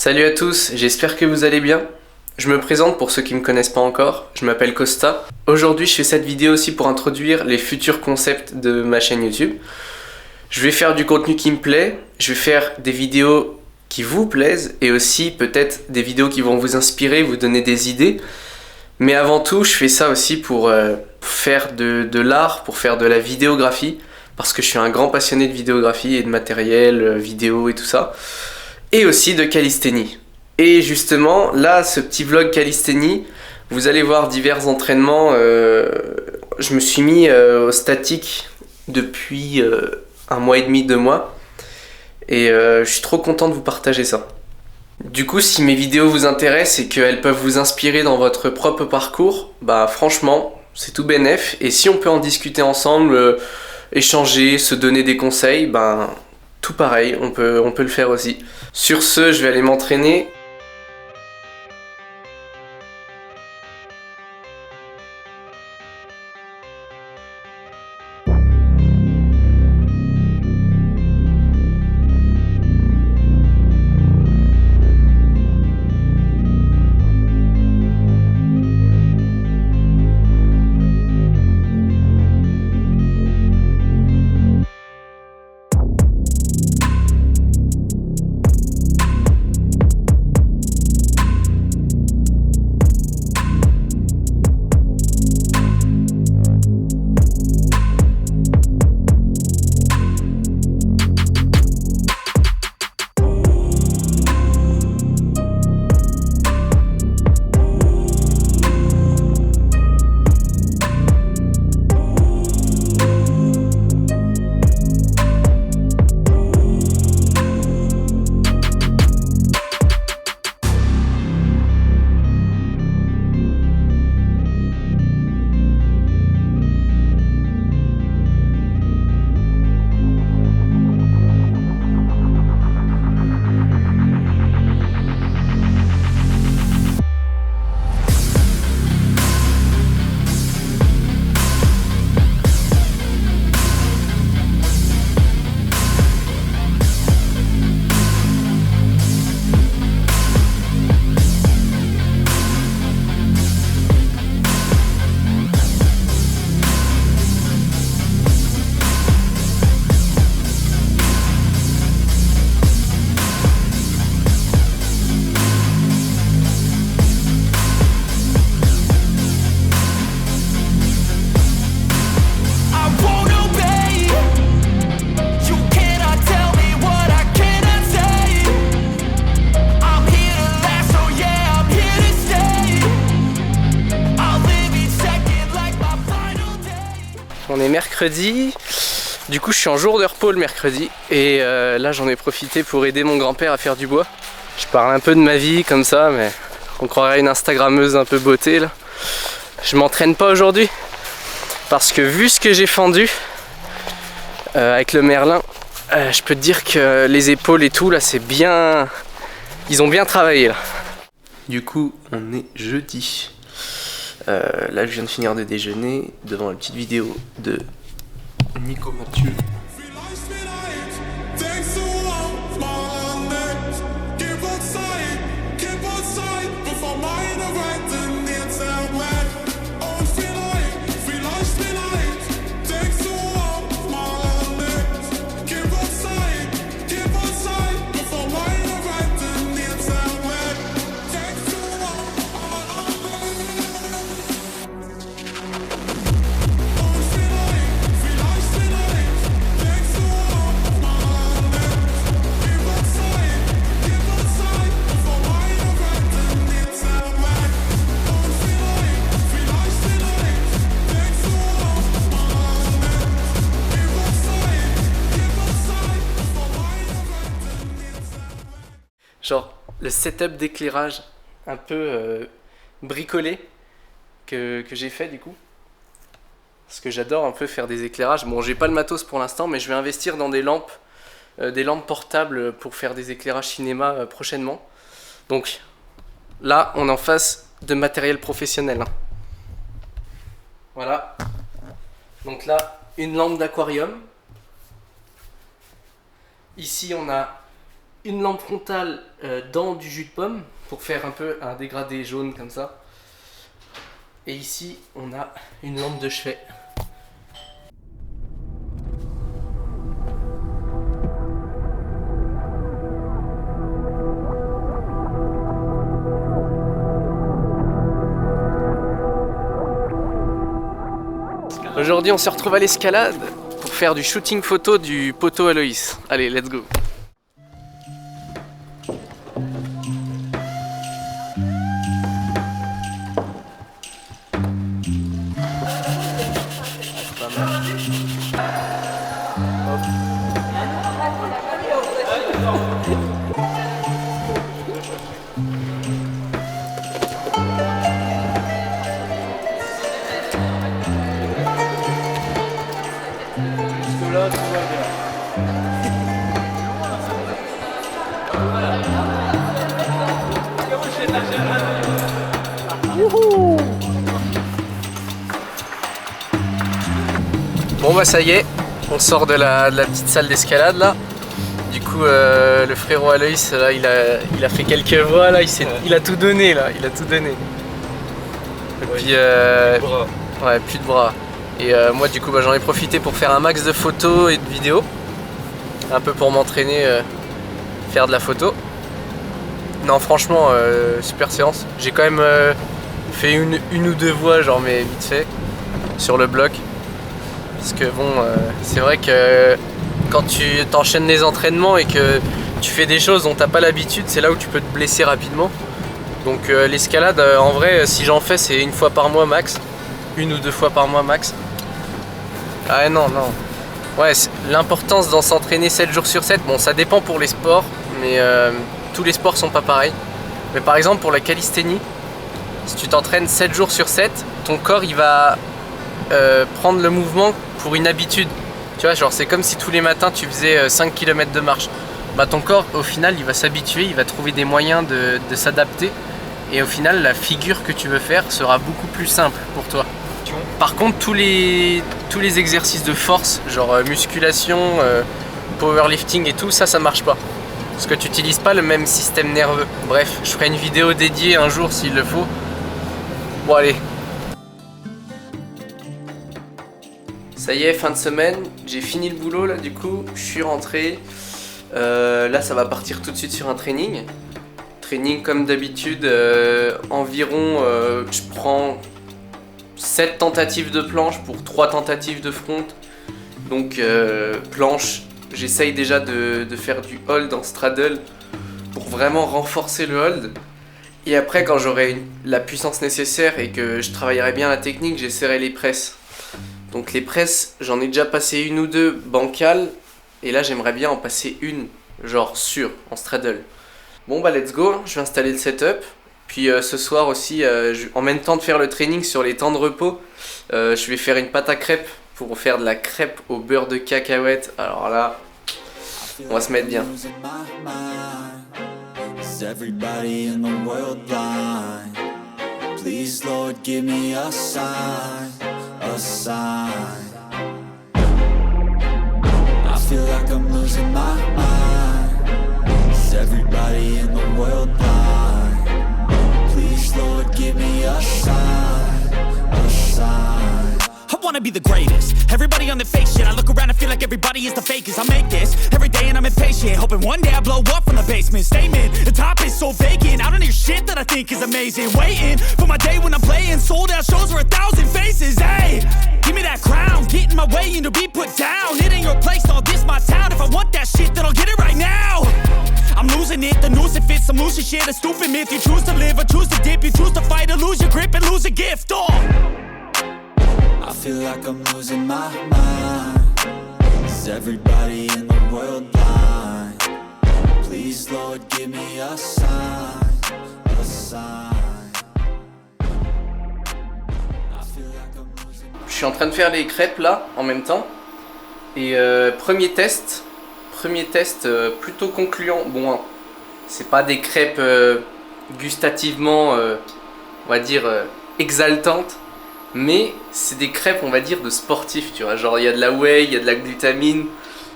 Salut à tous, j'espère que vous allez bien. Je me présente pour ceux qui ne me connaissent pas encore, je m'appelle Costa. Aujourd'hui je fais cette vidéo aussi pour introduire les futurs concepts de ma chaîne YouTube. Je vais faire du contenu qui me plaît, je vais faire des vidéos qui vous plaisent et aussi peut-être des vidéos qui vont vous inspirer, vous donner des idées. Mais avant tout je fais ça aussi pour faire de l'art, pour faire de la vidéographie, parce que je suis un grand passionné de vidéographie et de matériel, vidéo et tout ça. Et aussi de calisthénie. Et justement, là, ce petit vlog calisthénie, vous allez voir divers entraînements. Je me suis mis au statique depuis 1 mois et demi, 2 mois. Et je suis trop content de vous partager ça. Du coup, si mes vidéos vous intéressent et qu'elles peuvent vous inspirer dans votre propre parcours, bah franchement, c'est tout bénef. Et si on peut en discuter ensemble, échanger, se donner des conseils, ben tout pareil, on peut le faire aussi. Sur ce, je vais aller m'entraîner. On est mercredi, du coup je suis en jour de repos le mercredi et là j'en ai profité pour aider mon grand-père à faire du bois. Je parle un peu de ma vie comme ça, mais on croirait une instagrammeuse un peu beauté là. Je m'entraîne pas aujourd'hui parce que vu ce que j'ai fendu avec le merlin, je peux te dire que les épaules et tout là c'est bien... Ils ont bien travaillé là. Du coup on est jeudi. Là je viens de finir de déjeuner devant la petite vidéo de Nico Mathieu. Genre le setup d'éclairage un peu bricolé que j'ai fait du coup. Parce que j'adore un peu faire des éclairages. Bon, j'ai pas le matos pour l'instant, mais je vais investir dans des lampes portables pour faire des éclairages cinéma prochainement. Donc là, on est en face de matériel professionnel. Hein. Voilà. Donc là, une lampe d'aquarium. Ici, on a une lampe frontale dans du jus de pomme pour faire un peu un dégradé jaune comme ça. Et ici, on a une lampe de chevet. Aujourd'hui, on se retrouve à l'escalade pour faire du shooting photo du poteau Aloïs. Allez, let's go! Là, tout va bien. Bon bah ça y est, on sort de la petite salle d'escalade là. Du coup le frérot Aloïs là, il a fait quelques voix là, il a tout donné là, il a tout donné. Et puis ouais, plus de bras. Et moi du coup bah, j'en ai profité pour faire un max de photos et de vidéos. Un peu pour m'entraîner, faire de la photo. Non franchement, super séance. J'ai quand même fait une ou deux voix genre mais vite fait sur le bloc. Parce que bon, c'est vrai que quand tu t'enchaînes les entraînements et que tu fais des choses dont t'as pas l'habitude, c'est là où tu peux te blesser rapidement. Donc l'escalade en vrai si j'en fais c'est une fois par mois max. Une ou deux fois par mois max. Ah non, non. Ouais, l'importance d'en s'entraîner 7 jours sur 7, bon ça dépend pour les sports, mais tous les sports sont pas pareils. Mais par exemple pour la calisthénie, si tu t'entraînes 7 jours sur 7, ton corps il va prendre le mouvement pour une habitude. Tu vois, genre c'est comme si tous les matins tu faisais 5 km de marche. Bah ton corps au final il va s'habituer, il va trouver des moyens de s'adapter. Et au final la figure que tu veux faire sera beaucoup plus simple pour toi. Par contre tous les exercices de force, genre musculation, powerlifting et tout, ça marche pas. Parce que tu n'utilises pas le même système nerveux. Bref, je ferai une vidéo dédiée un jour s'il le faut. Bon allez. Ça y est, fin de semaine, j'ai fini le boulot là du coup, je suis rentré. Là ça va partir tout de suite sur un training. Training comme d'habitude, environ je prends 7 tentatives de planche pour 3 tentatives de front. Donc planche, j'essaye déjà de faire du hold en straddle pour vraiment renforcer le hold. Et après quand j'aurai la puissance nécessaire et que je travaillerai bien la technique, j'essaierai les presses. Donc les presses, j'en ai déjà passé une ou deux bancales. Et là j'aimerais bien en passer une, genre sûre, en straddle. Bon bah let's go, je vais installer le setup. Puis ce soir aussi, en même temps de faire le training sur les temps de repos, je vais faire une pâte à crêpes pour faire de la crêpe au beurre de cacahuète. Alors là, on va se mettre bien. Everybody in the world blind. Please, Lord, give me a sign, a sign. I wanna be the greatest. Everybody on the fake shit. I look around and feel like everybody is the fakest. I make this every day and I'm impatient, hoping one day I blow up from the basement. Statement, the top is so vacant. I don't hear shit that I think is amazing. Waiting for my day when I'm playing sold out shows for 1,000 faces. Hey, give me that crown, get in my way and to be put down. It ain't your place, all this my town. If I want that shit, then I'll get it right now. I'm losing it, the noose it fits, I'm losing shit, a stupid myth. You choose to live or choose to dip, you choose to fight or lose your grip and lose a gift. Oh, I feel like I'm losing my mind. Is everybody in the world blind? Please, Lord, give me a sign, a sign. I feel like I'm losing. Je suis en train de faire les crêpes là, en même temps. Et premier test plutôt concluant. Bon, c'est pas des crêpes gustativement, on va dire, exaltantes, mais c'est des crêpes, on va dire, de sportifs, tu vois. Genre, il y a de la whey, il y a de la glutamine,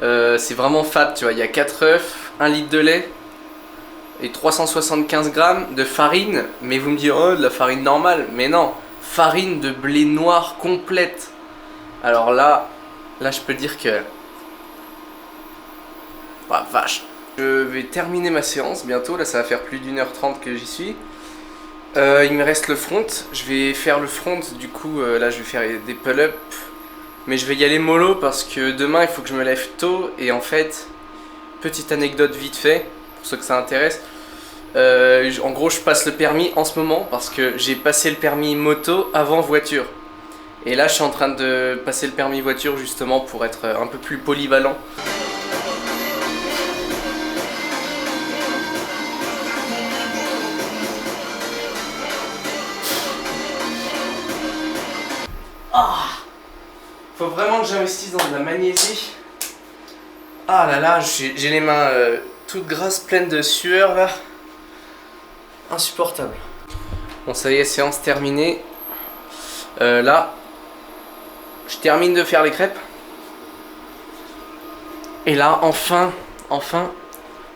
c'est vraiment fat, tu vois. Il y a 4 œufs, 1 litre de lait et 375 grammes de farine. Mais vous me direz, oh, de la farine normale. Mais non, farine de blé noir complète. Alors là je peux dire que... Oh, vache. Je vais terminer ma séance bientôt. Là, ça va faire plus d'1h30 que j'y suis. Il me reste le front. Je vais faire le front. Du coup, là, je vais faire des pull-ups. Mais je vais y aller mollo parce que demain, il faut que je me lève tôt. Et en fait, petite anecdote vite fait, pour ceux que ça intéresse. En gros, je passe le permis en ce moment parce que j'ai passé le permis moto avant voiture. Et là, je suis en train de passer le permis voiture justement pour être un peu plus polyvalent. Faut vraiment que j'investisse dans de la magnésie. Ah là là, j'ai les mains toutes grasses, pleines de sueur là. Insupportable. Bon, ça y est, séance terminée. Là, je termine de faire les crêpes. Et là, enfin,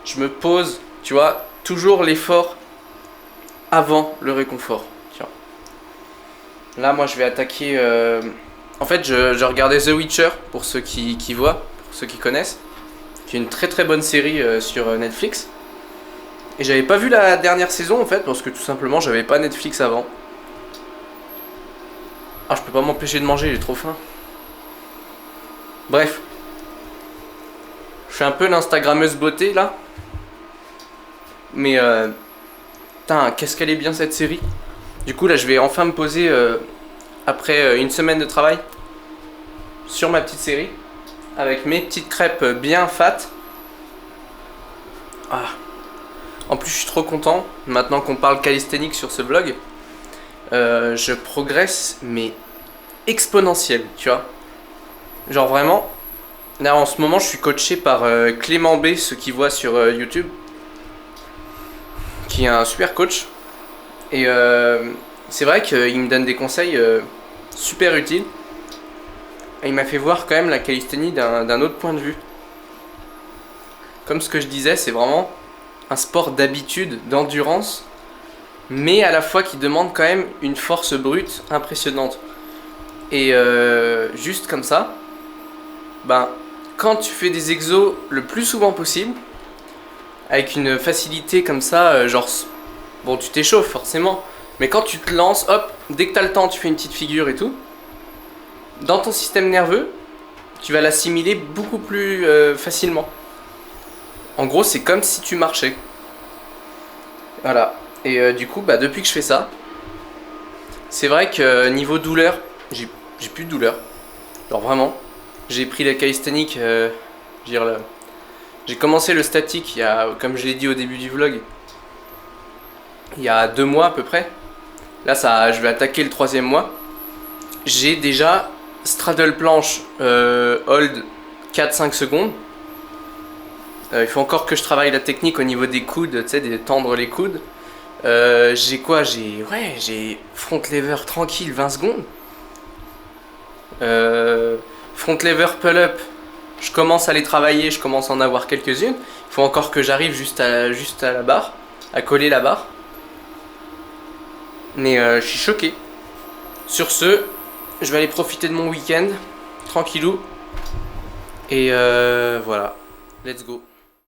je me pose, tu vois, toujours l'effort avant le réconfort. Tiens. Là, moi, je vais attaquer... En fait, je regardais The Witcher, pour ceux qui voient, pour ceux qui connaissent, qui est une très très bonne série sur Netflix. Et j'avais pas vu la dernière saison en fait, parce que tout simplement j'avais pas Netflix avant. Ah, je peux pas m'empêcher de manger, j'ai trop faim. Bref. Je fais un peu l'instagrammeuse beauté là. Mais putain, qu'est-ce qu'elle est bien cette série. Du coup là je vais enfin me poser après une semaine de travail sur ma petite série avec mes petites crêpes bien fat. Ah. En plus je suis trop content maintenant qu'on parle calisthénique sur ce vlog. Je progresse mais exponentiel, tu vois. Genre vraiment, là en ce moment je suis coaché par Clément B, ceux qui voient sur YouTube, qui est un super coach. Et c'est vrai qu'il me donne des conseils super utiles. Et il m'a fait voir quand même la calisthénie d'un autre point de vue. Comme ce que je disais, c'est vraiment un sport d'habitude, d'endurance, mais à la fois qui demande quand même une force brute impressionnante. Et juste comme ça, ben, quand tu fais des exos le plus souvent possible, avec une facilité comme ça, genre, bon, tu t'échauffes forcément, mais quand tu te lances, hop, dès que tu as le temps, tu fais une petite figure et tout, dans ton système nerveux, tu vas l'assimiler beaucoup plus facilement. En gros, c'est comme si tu marchais. Voilà. Et du coup, bah, depuis que je fais ça, c'est vrai que niveau douleur, j'ai plus de douleur. Genre vraiment, j'ai pris la calisthénique, j'ai commencé le statique il y a, comme je l'ai dit au début du vlog, il y a 2 mois à peu près. Là, je vais attaquer le 3e mois. J'ai déjà straddle planche, hold 4-5 secondes. Il faut encore que je travaille la technique au niveau des coudes, tu sais, de tendre les coudes. J'ai quoi? J'ai front lever tranquille 20 secondes. Front lever pull-up, je commence à les travailler, je commence à en avoir quelques-unes. Il faut encore que j'arrive juste à la barre, à coller la barre. Mais je suis choqué. Sur ce, je vais aller profiter de mon week-end, tranquillou. Et voilà, let's go.